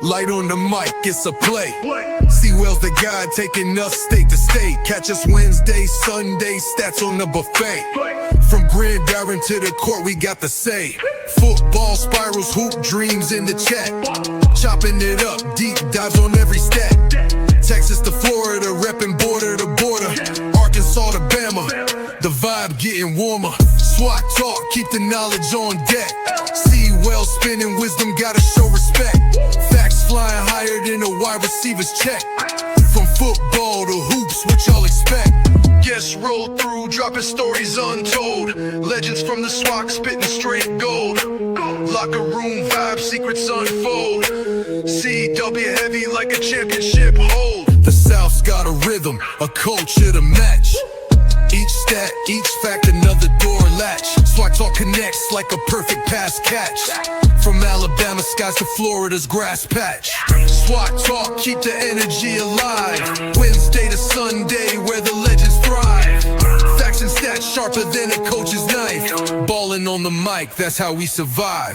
Light on the mic, it's a play. Sewell's the guy taking us state to state. Catch us Wednesday, Sunday, stats on the buffet. From Grand Darren to the court, we got the say. Football spirals, hoop dreams in the chat. Chopping it up, deep dives on every stat. Texas to Florida, repping border to border. Arkansas to Bama, the vibe getting warmer. SWAC talk, keep the knowledge on deck. Sewell spinning wisdom, gotta show respect. Facts flying higher than a wide receiver's check. From football to hoops, what y'all expect? Guests roll through, dropping stories untold. Legends from the SWAC, spitting straight gold. Locker room vibe, secrets unfold. CW heavy like a championship hold. The South's got a rhythm, a culture to match. Each stat, each fact, another door latch. SWAC talk connects like a perfect pass catch. From Alabama skies to Florida's grass patch. SWAC talk, keep the energy alive. Wednesday to Sunday, where the legends thrive. Facts and stats sharper than a coach's knife. Balling on the mic, that's how we survive.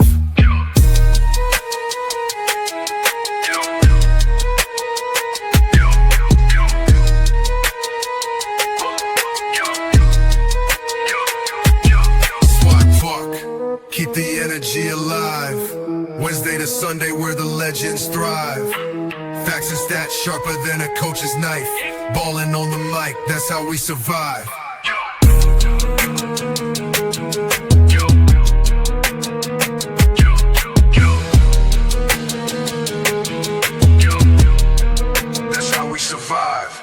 Keep the energy alive. Wednesday to Sunday where the legends thrive. Facts and stats sharper than a coach's knife. Balling on the mic, that's how we survive. That's how we survive.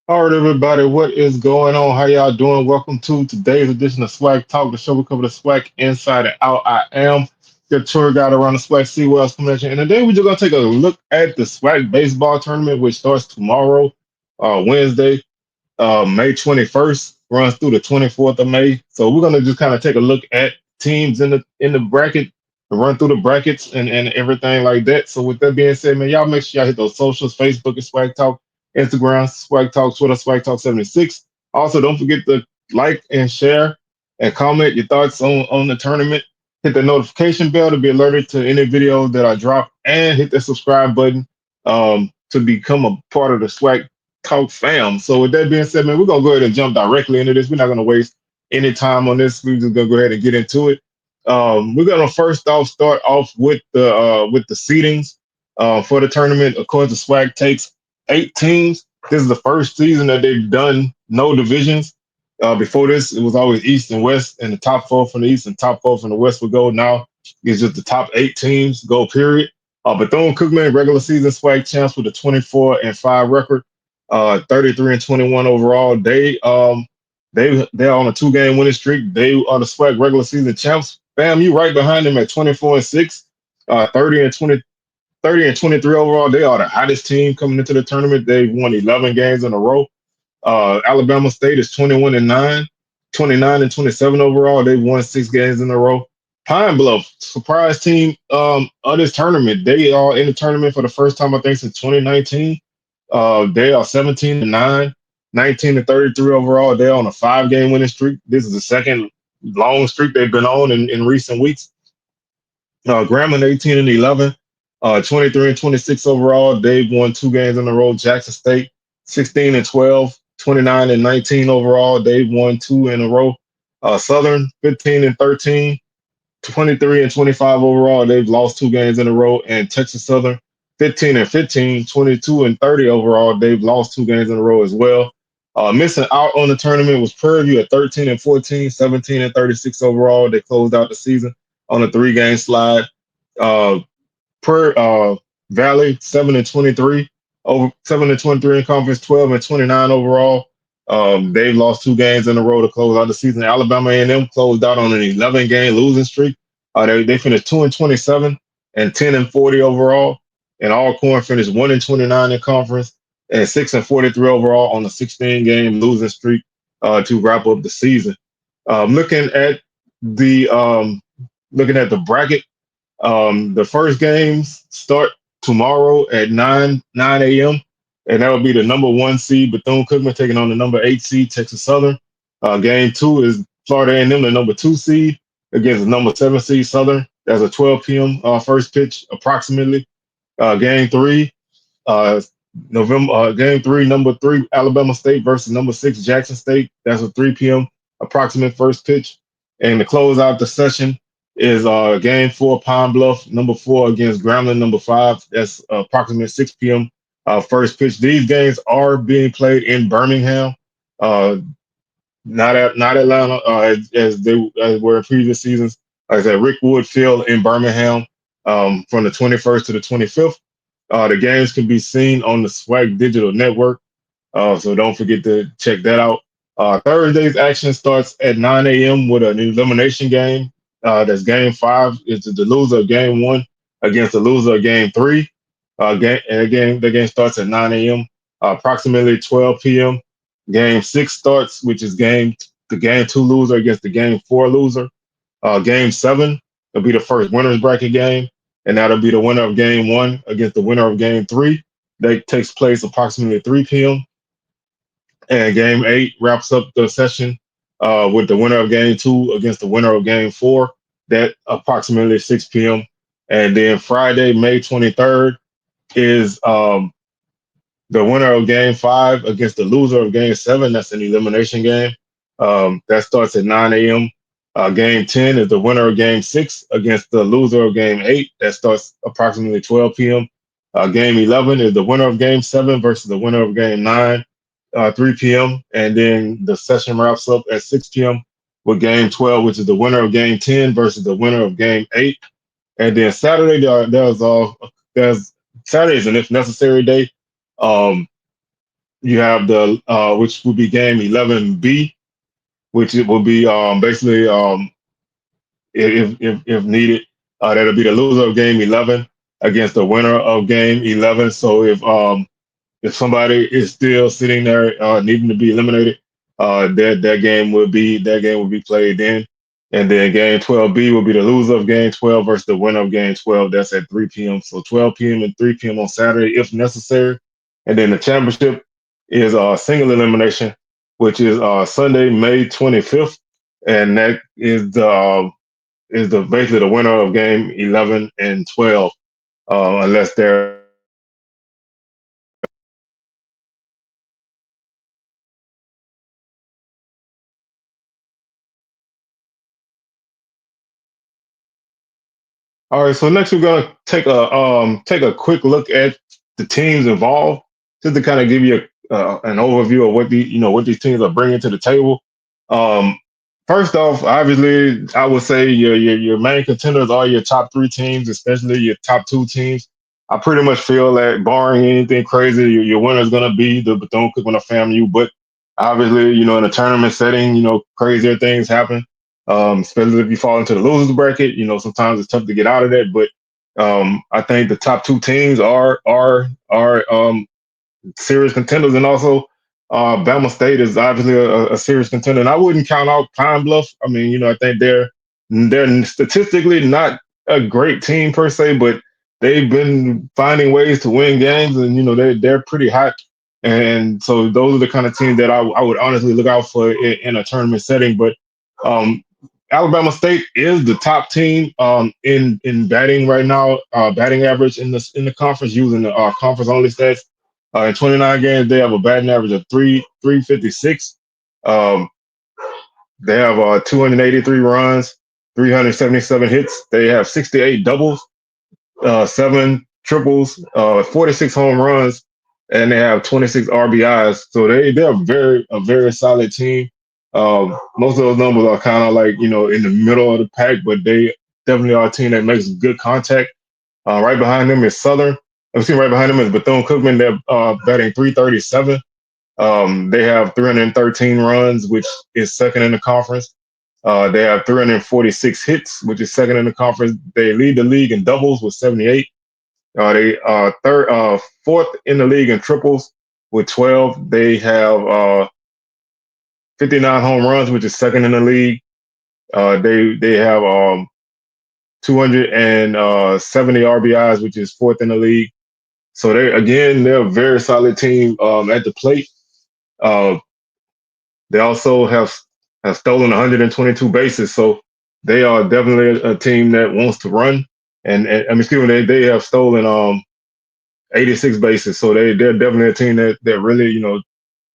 All right, everybody, what is going on? How y'all doing? Welcome to today's edition of SWAC Talk, the show we cover the SWAC inside and out. I am your tour guide around the SWAC Sewell's Convention, and today we're just going to take a look at the SWAC Baseball Tournament, which starts tomorrow, Wednesday, May 21st, runs through the 24th of May. So we're going to just kind of take a look at teams in the bracket, run through the brackets and everything like that. So with that being said, man, y'all make sure y'all hit those socials, Facebook is SWAC Talk, Instagram, SWAC Talk, Twitter, SWAC Talk 76. Also, don't forget to like and share and comment your thoughts on the tournament. Hit the notification bell to be alerted to any videos that I drop, and hit the subscribe button to become a part of the SWAC Talk fam. So with that being said, man, we're gonna go ahead and jump directly into this. We're not gonna waste any time on this. We're just gonna go ahead and get into it. We're gonna first off start off with the seedings for the tournament. Of course, the SWAC takes 8 teams. This is the first season that they've done no divisions. Before this, it was always East and West, and the top 4 from the East and top 4 from the West would go. Now it's just the top 8 teams go, period. Bethune-Cookman, regular season SWAC champs with a 24-5 record, 33-21 overall. They're on a 2-game winning streak. They are the SWAC regular season champs. Bam, you right behind them at 24-6, 30 and 23 overall. They are the hottest team coming into the tournament. They've won 11 games in a row. Alabama State is 21-9, 29-27 overall. They've won 6 games in a row. Pine Bluff, surprise team of this tournament. They are in the tournament for the first time, I think, since 2019. They are 17-9, 19-33 overall. They're on a 5-game winning streak. This is the second long streak they've been on in recent weeks. Grambling 18-11. 23-26 overall. They've won 2 games in a row. Jackson State 16-12, 29-19 overall. They've won 2 in a row. Southern 15-13, 23-25 overall. They've lost 2 games in a row. And Texas Southern 15-15, 22-30 overall. They've lost 2 games in a row as well. Missing out on the tournament was Prairie View at 13-14, 17-36 overall. They closed out the season on a 3-game slide. Valley 7-23 over 7-23 in conference, 12-29 overall. They've lost 2 games in a row to close out the season. Alabama A&M closed out on an 11-game losing streak. They finished 2-27 and 10-40 overall. And Alcorn finished 1-29 in conference and 6-43 overall on a 16-game losing streak to wrap up the season. Looking at the bracket. The first games start tomorrow at 9 a.m. And that will be the number 1 seed Bethune-Cookman taking on the number 8 seed Texas Southern. Game 2 is Florida A&M, the number 2 seed, against the number 7 seed Southern. That's a 12 p.m. First pitch approximately. Game 3, uh, Game 3, number 3 Alabama State versus number 6 Jackson State. That's a 3 p.m. approximate first pitch. And to close out the session is Game 4 Pine Bluff number 4 against Grambling number 5. That's approximately 6 p.m. First pitch. These games are being played in Birmingham, not Atlanta, as were in previous seasons. Like I said, Rick Wood Field in Birmingham, from the 21st to the 25th. The games can be seen on the SWAC Digital Network, so don't forget to check that out. Thursday's action starts at 9 a.m. with an elimination game. That's Game 5. It's the loser of Game 1 against the loser of Game 3. The game starts at 9 a.m. Approximately 12 p.m. Game 6 starts, which is the Game 2 loser against the Game 4 loser. Game 7 will be the first winners bracket game, and that'll be the winner of Game 1 against the winner of Game 3. That takes place approximately 3 p.m. And Game 8 wraps up the session with the winner of Game 2 against the winner of Game 4. That approximately 6 p.m. And then Friday, May 23rd, is the winner of Game 5 against the loser of Game 7. That's an elimination game. That starts at 9 a.m. Game 10 is the winner of Game 6 against the loser of Game 8. That starts approximately 12 p.m. Game 11 is the winner of Game 7 versus the winner of Game 9, 3 p.m. And then the session wraps up at 6 p.m. with Game 12, which is the winner of Game 10 versus the winner of Game 8. And then Saturday, there's Saturday's an if necessary day. You have the which will be Game 11B, which it will be basically if needed, that'll be the loser of Game 11 against the winner of Game 11. So if somebody is still sitting there needing to be eliminated, that game will be played then. And then Game 12B will be the loser of Game 12 versus the winner of Game 12. That's at 3 p.m. So 12 p.m. and 3 p.m. on Saturday if necessary. And then the championship is single elimination, which is Sunday, May 25th, and that is basically the winner of Game 11 and 12, unless they're All right, so next we're gonna take a quick look at the teams involved, just to kind of give you an overview of what these teams are bringing to the table. Um, First off, obviously, I would say your main contenders are your top 3 teams, especially your top 2 teams. I pretty much feel that barring anything crazy, your winner is gonna be the Bethune-Cookman or FAMU. But obviously, in a tournament setting, crazier things happen, especially if you fall into the losers bracket. Sometimes it's tough to get out of that. But I think the top 2 teams are serious contenders, and also Bama State is obviously a serious contender. And I wouldn't count out Pine Bluff. I mean, I think they're statistically not a great team per se, but they've been finding ways to win games, and they're pretty hot. And so those are the kind of teams that I would honestly look out for in a tournament setting. But um, Alabama State is the top team in batting right now, batting average in the conference using the conference only stats. In 29 games, they have a batting average of 356. Um, they have 283 runs, 377 hits. They have 68 doubles, 7 triples, 46 home runs, and they have 26 RBIs. So they're a very solid team. Most of those numbers are kind of like in the middle of the pack, but they definitely are a team that makes good contact. Right behind them is Southern. Right behind them is Bethune-Cookman. They're batting 337. They have 313 runs, which is second in the conference. They have 346 hits, which is second in the conference. They lead the league in doubles with 78. They fourth in the league in triples with 12. They have 59 home runs, which is second in the league. They have 270 RBIs, which is fourth in the league. So they're a very solid team at the plate. Uh, they also have stolen 122 bases, so they are definitely a team that wants to run. And I mean, excuse me, they have stolen 86 bases, so they're definitely a team that really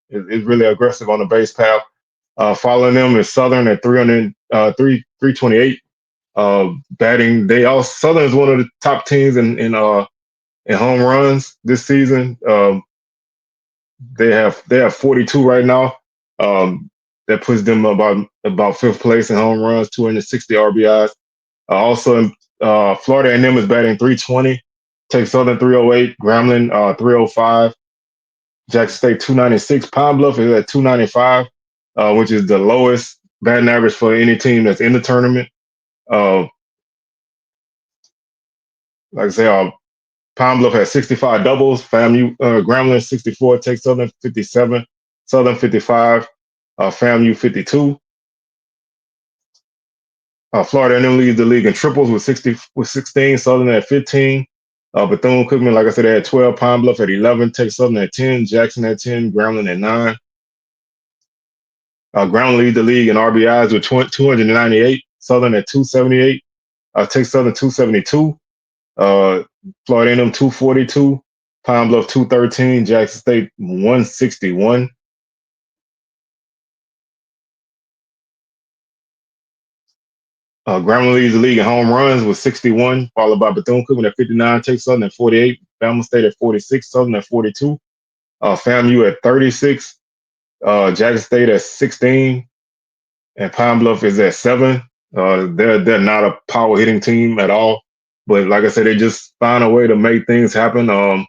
is really aggressive on the base path. Following them is Southern at 328. Batting, Southern is one of the top teams in home runs this season. They have 42 right now. That puts them about fifth place in home runs, 260 RBIs. Also, Florida A&M is batting 320. Takes Southern 308, Grambling 305, Jackson State 296. Pine Bluff is at 295, which is the lowest batting average for any team that's in the tournament. Uh, like I say, Pine Bluff has 65 doubles. Grambling 64, takes Southern 57, Southern 55, FAMU 52. Florida A&M leads the league in triples with 16, Southern at 15. Bethune-Cookman, like I said, they had 12, Pine Bluff at 11, takes Southern at 10, Jackson at 10, Grambling at 9. Grambling leads the league in RBIs with 298, Southern at 278, takes Southern 272. Florida A&M 242, Pine Bluff 213, Jackson State 161. Grambling leads the league in home runs with 61, followed by Bethune-Cookman at 59, takes Southern at 48, Bama State at 46, Southern at 42, FAMU at 36, Jackson State at 16, and Pine Bluff is at 7. They're not a power hitting team at all, but like I said, they just find a way to make things happen. Like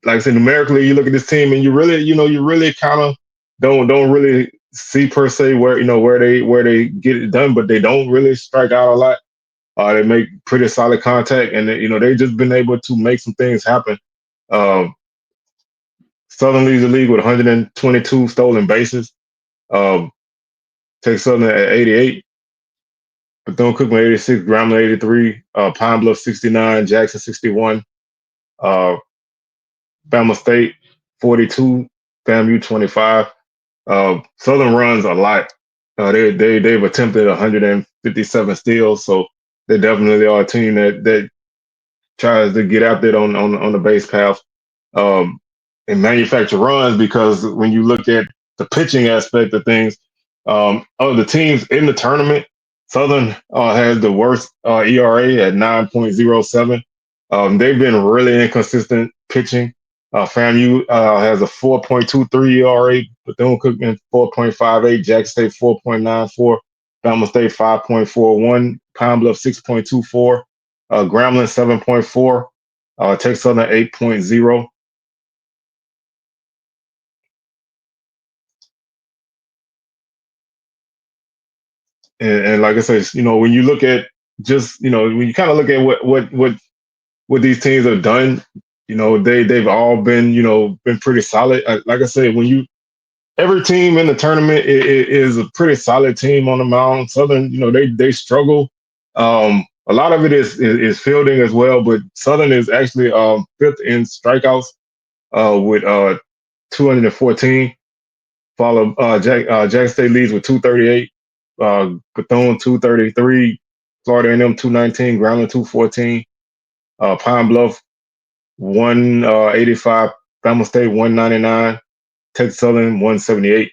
I said, numerically, you look at this team and you really kind of don't really see per se where they get it done, but they don't really strike out a lot. They make pretty solid contact, and they've just been able to make some things happen. Um, Southern leads the league with 122 stolen bases. Um, Takes Southern at 88. Bethune-Cookman 86, Grambling 83, Pine Bluff 69, Jackson 61, uh, Bama State 42, FAMU 25. Southern runs a lot. They've attempted 157 steals, so they definitely are a team that tries to get out there on the base path um, and manufacture runs. Because when you look at the pitching aspect of things, of the teams in the tournament, Southern has the worst ERA at 9.07. They've been really inconsistent pitching. FAMU has a 4.23 ERA, Bethune-Cookman 4.58, Jackson State 4.94, Bama State 5.41, Pine Bluff 6.24, Grambling 7.4, takes Southern 8.0. And like I said, when you look at when you kind of look at what these teams have done, they've all been pretty solid. Like I said, every team in the tournament is a pretty solid team on the mound. Southern, they struggle. A lot of it is fielding as well, but Southern is actually fifth in strikeouts with 214. Followed Jackson State leads with 238, Bethune 233, Florida A&M 219, Grambling 214, Pine Bluff 185, Bama State 199, Texas Southern 178.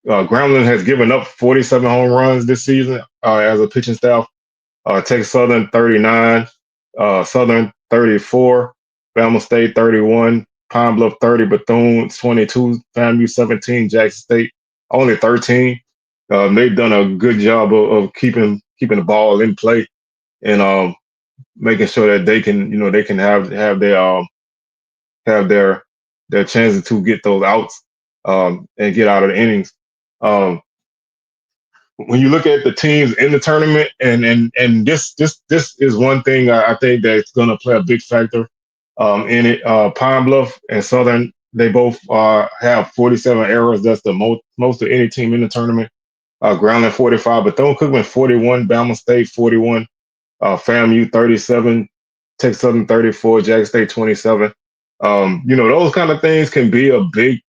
Grambling has given up 47 home runs this season as a pitching staff. Texas Southern 39, Southern 34, Bama State 31, Pine Bluff 30, Bethune 22, FAMU 17, Jackson State only 13. They've done a good job of keeping the ball in play and making sure that they can have their chances to get those outs and get out of the innings. Um, when you look at the teams in the tournament, and this is one thing I think that's going to play a big factor in it. Pine Bluff and Southern, they both have 47 errors. That's the most of any team in the tournament. Groundling 45, Bethune-Cookman 41, Bama State 41, FAMU 37, Texas Southern 34, Jackson State 27. Those kind of things can be a big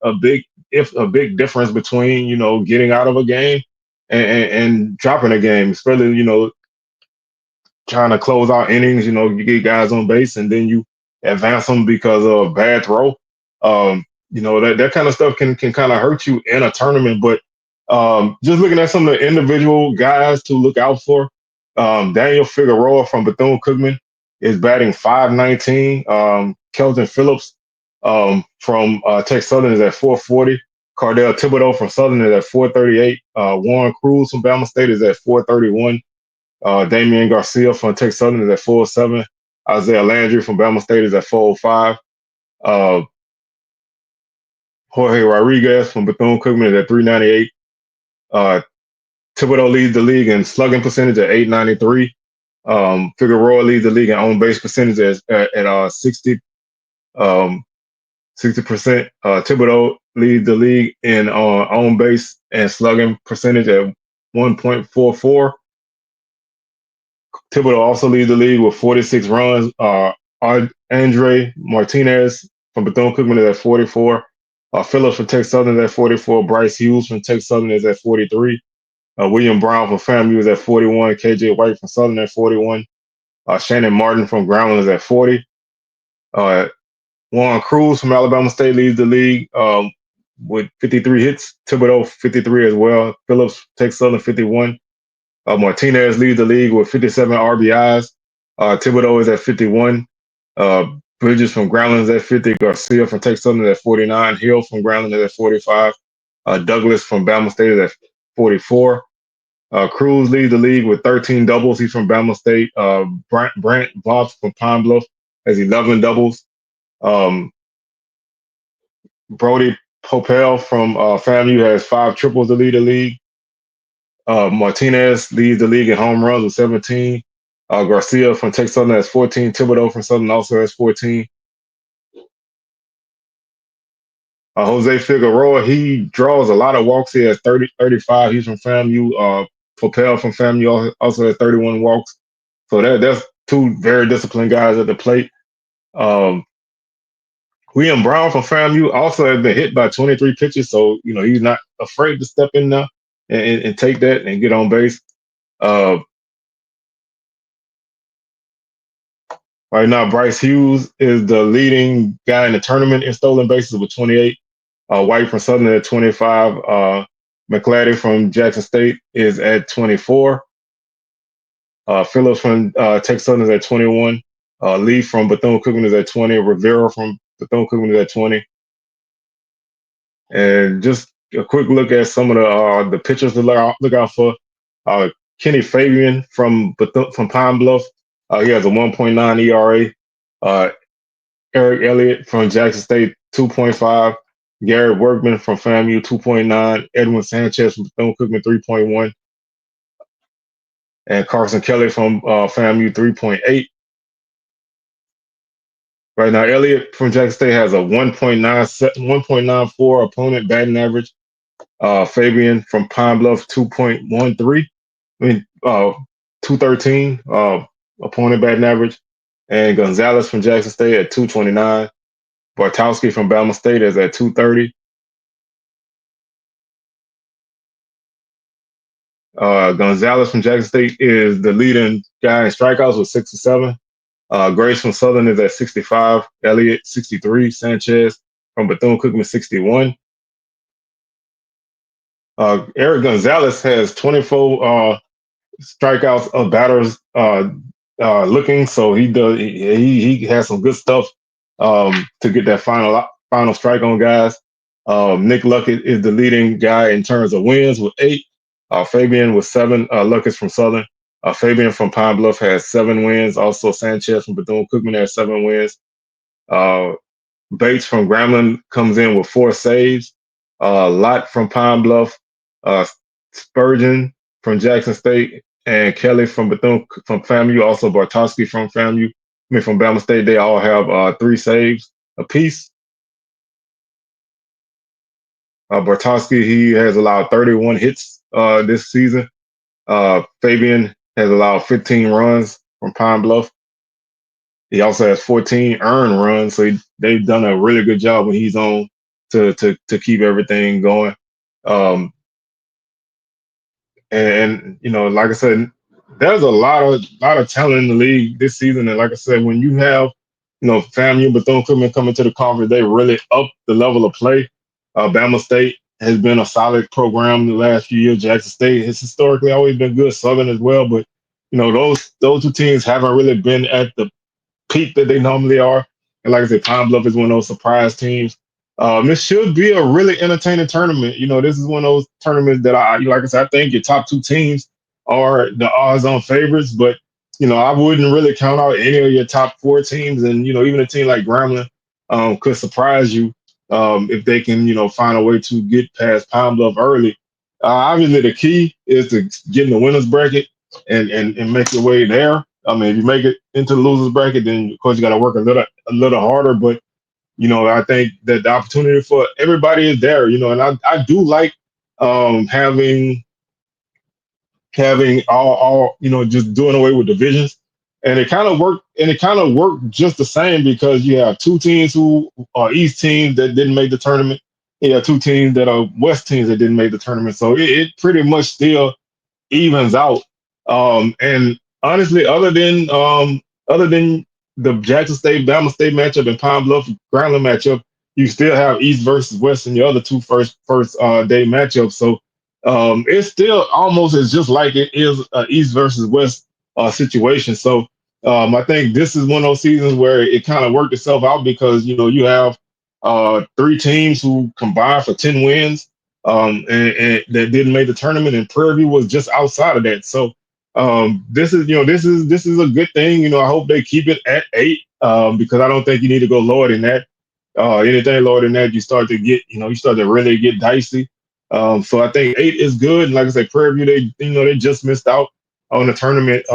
difference between getting out of a game and dropping a game, especially trying to close out innings. You get guys on base and then you advance them because of a bad throw. That kind of stuff can kind of hurt you in a tournament. But just looking at some of the individual guys to look out for, Daniel Figueroa from Bethune-Cookman is batting .519. Kelton Phillips from Texas Southern is at .440. Cardell Thibodeau from Southern is at .438. Warren Cruz from Bama State is at .431. Damian Garcia from Texas Southern is at .407. Isaiah Landry from Bama State is at .405. Jorge Rodriguez from Bethune-Cookman is at .398. Thibodeau leads the league in slugging percentage at .893. Figueroa leads the league in on base percentage at 60. 60%. Thibodeau leads the league in on base and slugging percentage at 1.44. Thibodeau also leads the league with 46 runs. Andre Martinez from Bethune-Cookman is at 44. Phillips from Texas Southern is at 44. Bryce Hughes from Texas Southern is at 43. William Brown from FAMU is at 41. KJ White from Southern at 41. Shannon Martin from Groundling is at 40. Warren Cruz from Alabama State leads the league with 53 hits. Thibodeau 53 as well. Phillips, Texas Southern 51. Martinez leads the league with 57 RBIs. Thibodeau is at 51. Bridges from Groundling is at 50. Garcia from Texas Southern is at 49. Hill from Groundling is at 45. Douglas from Bama State is at 44. Cruz leads the league with 13 doubles. He's from Bama State. Brant Voss from Pine Bluff has 11 doubles. Brody Popel from FAMU has 5 triples to lead the league. Martinez leads the league in home runs with 17. Garcia from Texas Southern has 14. Thibodeau from Southern also has 14. Jose Figueroa, he draws a lot of walks. He has 35. He's from FAMU. Popel from FAMU also has 31 walks. So that's 2 very disciplined guys at the plate. William Brown from FAMU also has been hit by 23 pitches, so he's not afraid to step in there and take that and get on base. Right now, Bryce Hughes is the leading guy in the tournament in stolen bases with 28. White from Southern at 25. McClatty from Jackson State is at 24. Phillips from Texas Southern is at 21. Lee from Bethune-Cookman is at 20. Rivera from Bethune-Cookman is at 20. And just a quick look at some of the pitchers to look out for. Kenny Fabian from Pine Bluff. He has a 1.9 ERA. Eric Elliott from Jackson State, 2.5. Garrett Workman from FAMU, 2.9. Edwin Sanchez from Bethune-Cookman, 3.1. And Carson Kelly from FAMU, 3.8. Right now, Elliott from Jackson State has a 1.94 opponent batting average. Fabian from Pine Bluff, 2.13. 213 opponent batting average. And Gonzalez from Jackson State at 229. Bartowski from Bama State is at 230. Gonzalez from Jackson State is the leading guy in strikeouts with 67. Grace from Southern is at 65. Elliott, 63. Sanchez from Bethune-Cookman, 61. Eric Gonzalez has 24 strikeouts of batters looking, so he has some good stuff to get that final strike on guys. Nick Luckett is the leading guy in terms of wins with 8. Fabian with 7. Luckett's from Southern. Fabian from Pine Bluff has 7 wins. Also, Sanchez from Bethune-Cookman has 7 wins. Bates from Grambling comes in with 4 saves. Lott from Pine Bluff. Spurgeon from Jackson State. And Kelly from FAMU. Also, Bartowski from from Bama State. They all have 3 saves apiece. Bartowski, he has allowed 31 hits this season. Fabian has allowed 15 runs from Pine Bluff. He also has 14 earned runs, so they've done a really good job when he's on to keep everything going. Um, and you know, like I said, there's a lot of talent in the league this season. And like I said, when you have FAMU and Bethune-Cookman coming to the conference, they really up the level of play. Bama State has been a solid program the last few years. Jackson State has historically always been good. Southern as well, but those two teams haven't really been at the peak that they normally are. And like I said, Pine Bluff is one of those surprise teams. This should be a really entertaining tournament. This is one of those tournaments that like I said, I think your top two teams are the odds-on favorites, but I wouldn't really count out any of your top four teams, and even a team like Grambling could surprise you if they can, find a way to get past Pine Bluff early. Obviously, the key is to get in the winners bracket and make your way there. I mean, if you make it into the losers bracket, then of course you got to work a little harder. But I think that the opportunity for everybody is there. And I do like having all just doing away with divisions, and it kind of worked. And it kind of worked just the same because you have two teams who are East teams that didn't make the tournament. You have two teams that are West teams that didn't make the tournament. So it pretty much still evens out. And honestly, other than the Jackson State Bama State matchup and Pine Bluff Grambling matchup, you still have East versus West in the other two first day matchups. So it's still almost as just like it is a East versus West situation. So I think this is one of those seasons where it kind of worked itself out because you have three teams who combined for 10 wins and that didn't make the tournament, and Prairie View was just outside of that. So this is a good thing. I hope they keep it at 8 because I don't think you need to go lower than that. Anything lower than that, you start to really get dicey. So I think 8 is good. And like I said, Prairie View, they just missed out on the tournament.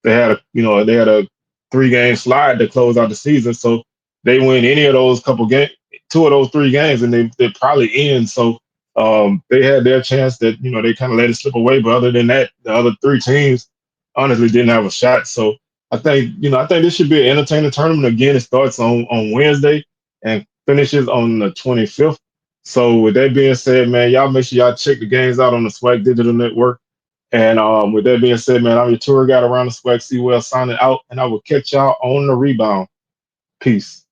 They had a 3-game slide to close out the season, so they win any of those couple games, two of those 3 games, and they probably end. So they had their chance that they kind of let it slip away. But other than that, the other 3 teams honestly didn't have a shot. So I think this should be an entertaining tournament. Again, it starts on Wednesday and finishes on the 25th. So with that being said, man, y'all make sure y'all check the games out on the SWAC Digital Network. And with that being said, man, I'm your tour guide around the SWAC. See well signing out, and I will catch y'all on the rebound. Peace.